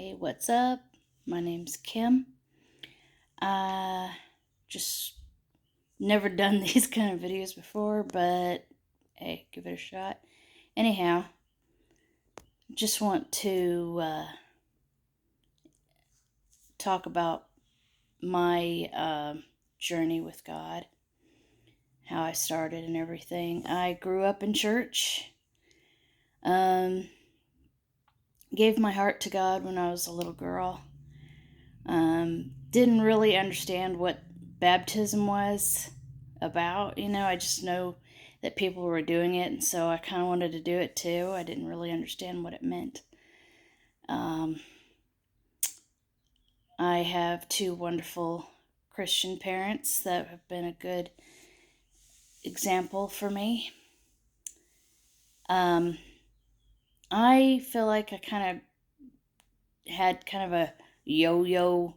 Hey, what's up? My name's Kim. Just never done these kind of videos before, but hey, give it a shot. Anyhow, just want to talk about my journey with God, how I started and everything. I grew up in church. Gave my heart to God when I was a little girl. Didn't really understand what baptism was about. I just know that people were doing it, and so I kind of wanted to do it too. I didn't really understand what it meant. I have two wonderful Christian parents that have been a good example for me. I feel like I kind of had kind of a yo-yo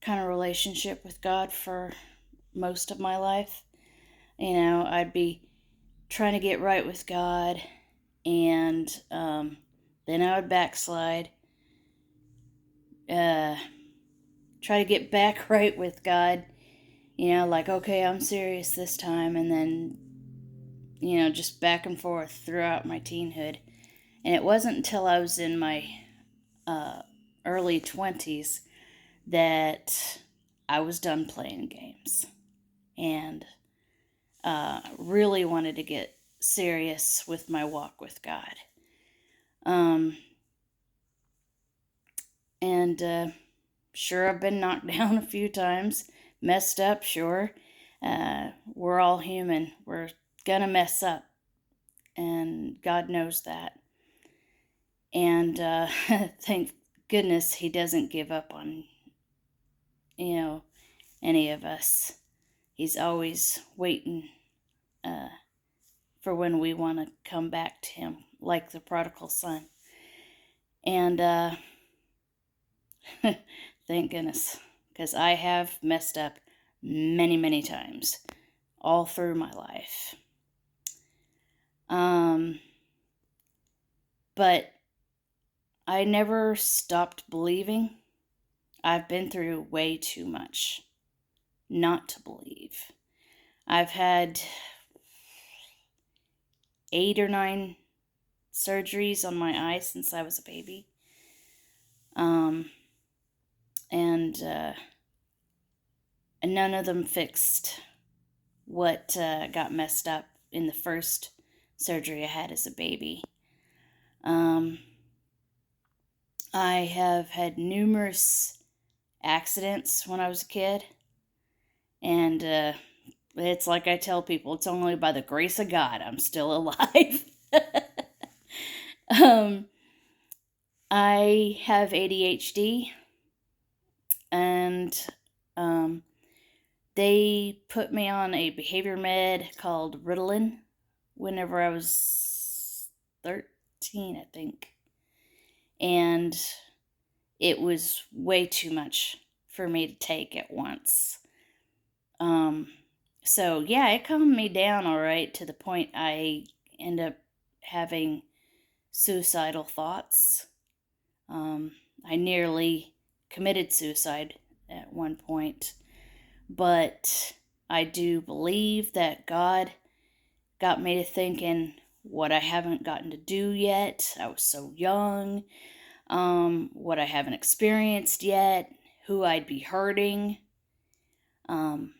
kind of relationship with God for most of my life. I'd be trying to get right with God, and then I would backslide, try to get back right with God, like, okay, I'm serious this time, and then, just back and forth throughout my teenhood. And it wasn't until I was in my early 20s that I was done playing games and really wanted to get serious with my walk with God. And sure, I've been knocked down a few times, messed up, sure. We're all human. We're gonna mess up, and God knows that. And thank goodness He doesn't give up on, any of us. He's always waiting for when we want to come back to Him, like the prodigal son. And thank goodness, because I have messed up many, many times all through my life. But I never stopped believing. I've been through way too much not to believe. I've had 8 or 9 surgeries on my eyes since I was a baby. And none of them fixed what got messed up in the first surgery I had as a baby. I have had numerous accidents when I was a kid, and it's like I tell people, it's only by the grace of God I'm still alive. I have ADHD, and they put me on a behavior med called Ritalin whenever I was 13, I think. And it was way too much for me to take at once. So yeah, it calmed me down all right, to the point I end up having suicidal thoughts. I nearly committed suicide at one point, but I do believe that God got me to thinking what I haven't gotten to do yet. I was so young. What I haven't experienced yet, who I'd be hurting. And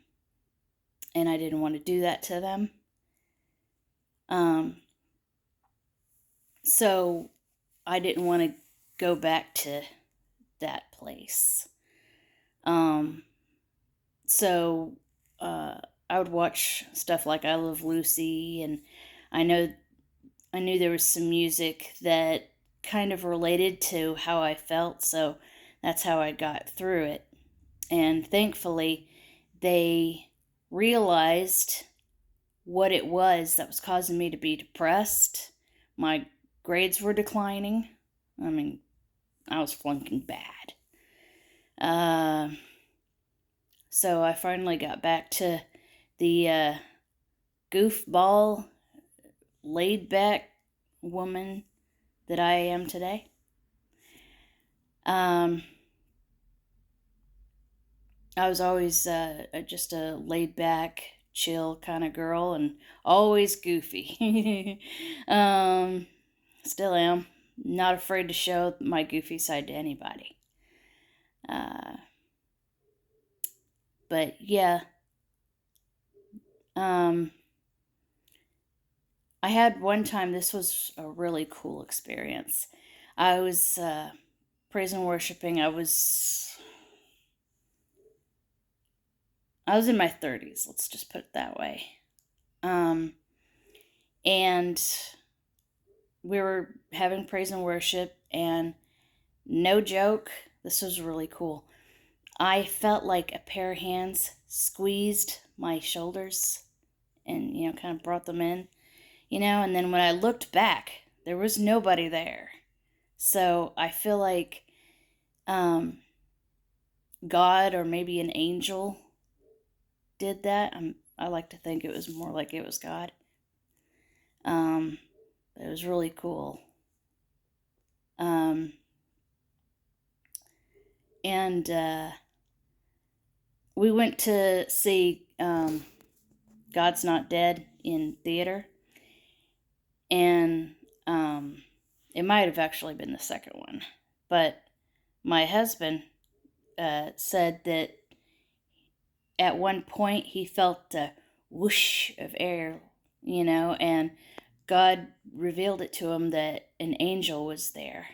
I didn't want to do that to them. So I didn't want to go back to that place. So I would watch stuff like I Love Lucy, and I knew there was some music that kind of related to how I felt, so that's how I got through it. And thankfully, they realized what it was that was causing me to be depressed. My grades were declining. I mean, I was flunking bad. So I finally got back to the goofball, laid back woman that I am today. Um, I was always just a laid back, chill kind of girl and always goofy. um, Still am. Not afraid to show my goofy side to anybody. Uh, but yeah, um, I had one time, this was a really cool experience. I was praise and worshiping. I was in my 30s, let's just put it that way. Um, and we were having praise and worship, and no joke, this was really cool. I felt like a pair of hands squeezed my shoulders and, kind of brought them in, and then when I looked back, there was nobody there. So I feel like um, God or maybe an angel did that. I like to think it was more like it was God. Um, it was really cool. Um, and we went to see God's Not Dead in theater, and it might have actually been the second one, but my husband said that at one point he felt a whoosh of air, and God revealed it to him that an angel was there,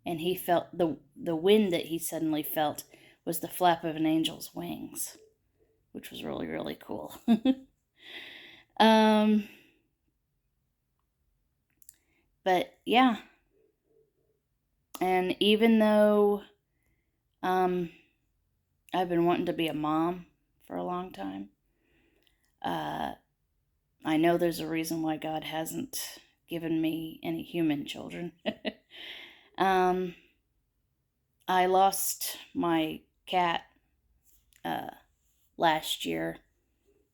and he felt the wind that he suddenly felt was the flap of an angel's wings, which was really, really cool. um, but yeah, and even though um, I've been wanting to be a mom for a long time, uh, I know there's a reason why God hasn't given me any human children. um, I lost my cat uh, last year.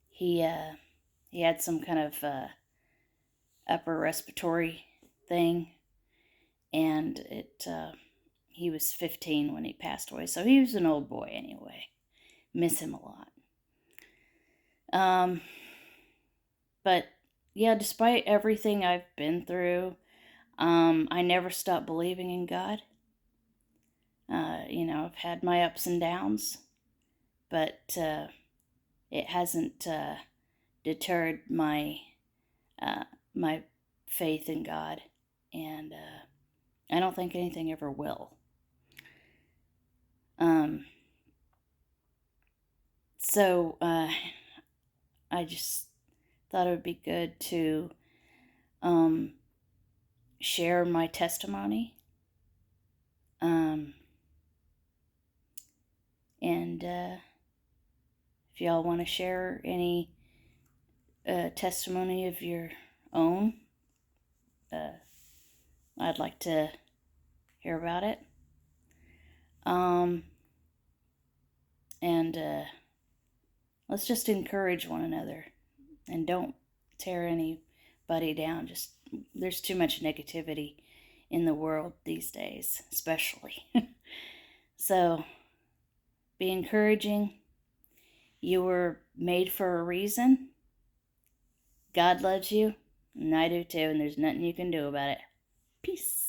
He had some kind of upper respiratory thing, and it he was 15 when he passed away, so he was an old boy anyway. Miss him a lot. Um, but yeah, despite everything I've been through, I never stopped believing in God. I've had my ups and downs, but it hasn't deterred uh, my faith in God, and I don't think anything ever will. Um, so I just thought it would be good to um, share my testimony, um, and if y'all want to share any testimony of your own, uh, I'd like to hear about it. And let's just encourage one another and don't tear anybody down. Just there's too much negativity in the world these days, especially. So be encouraging. You were made for a reason. God loves you, and I do too, and there's nothing you can do about it. Peace.